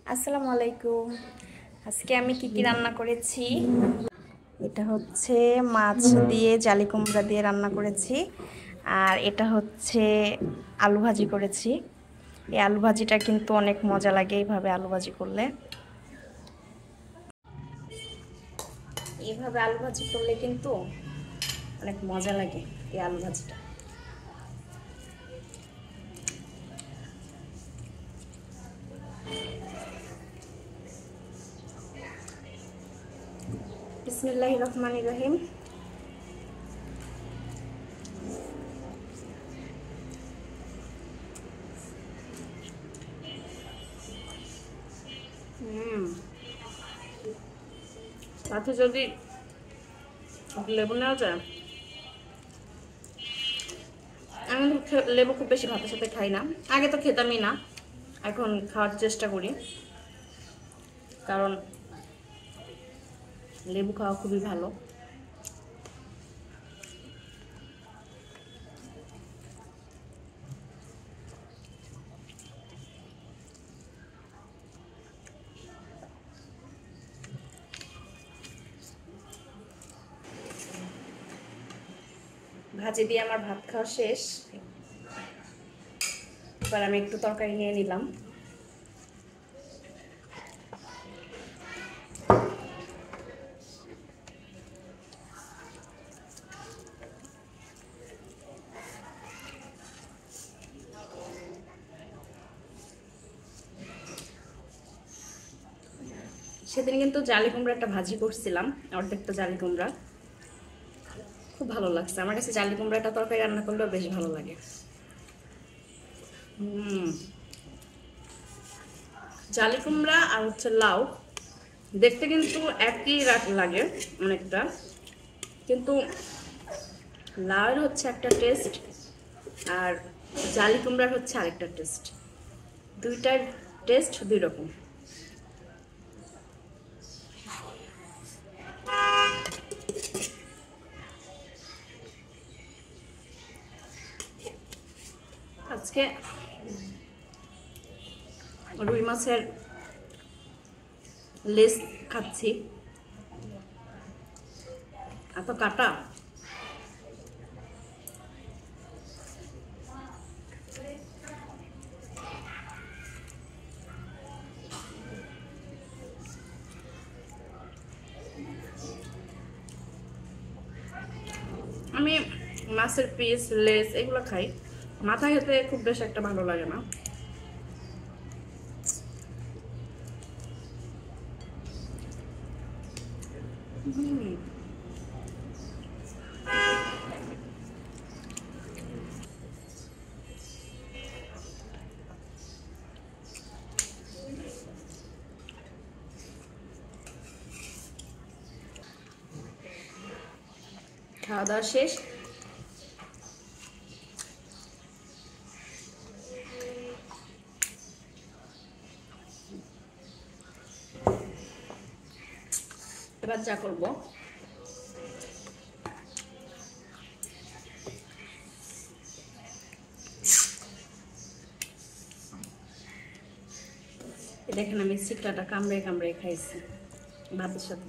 আসসালামু আলাইকুম। আজকে আমি কি রান্না করেছি, এটা হচ্ছে মাছ দিয়ে জালি কুমড়া দিয়ে রান্না করেছি। আর এটা হচ্ছে আলু ভাজি করেছি। এই আলু ভাজিটা কিন্তু অনেক মজা লাগে এইভাবে আলু ভাজি করলে। এইভাবে আলু ভাজি করলে কিন্তু অনেক মজা লাগে এই আলু ভাজিটা। বিসমিল্লাহির রহমানির রহিম। সাথে যদি লেবু নেওয়া যায়। আমি লেবু খুব বেশি ভাতের সাথে খাই না, আগে তো খেতামই না, এখন খাওয়ার চেষ্টা করি, কারণ লেবু খাওয়া খুবই ভালো। ভাজি দিয়ে আমার ভাত খাওয়া শেষ। এবার আমি একটু তরকারি নিয়ে নিলাম। সেদিন কিন্তু জালি কুমড়া একটা ভাজি করছিলাম, অর্ধেকটা জালি কুমড়া, খুব ভালো লাগছে আমার কাছে। জালি কুমড়াটা তরকারি রান্না করলেও বেশ ভালো লাগে। জালি কুমড়া আর হচ্ছে লাউ দেখতে কিন্তু একই লাগে অনেকটা, কিন্তু লাউয়ের হচ্ছে একটা টেস্ট আর জালি কুমড়ার হচ্ছে আরেকটা টেস্ট। দুইটার টেস্ট দুই রকম। আজকে রুই মাছের লেজ খাচ্ছি, এত কাটা। আমি মাছের পিস লেজ এগুলো খাই, মাথা খেতে খুব বেশি একটা ভালো লাগে না। খাওয়া দাওয়া শেষ। এবার যা করবো, দেখেন আমি চিকলাটা কামড়ে কামড়ে খাইছি ভাতের সাথে।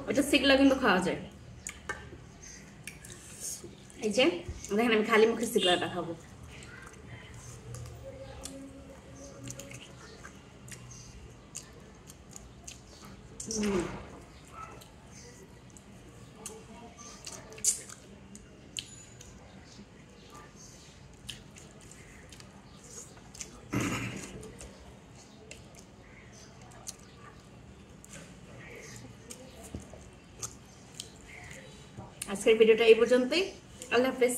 এটা চিকলা কিন্তু খাওয়া যায়। এই যে দেখেন আমি খালি মুখে চিকলাটা খাবো। আজকের ভিডিওটা এই পর্যন্তই। আল্লাহ হাফেজ।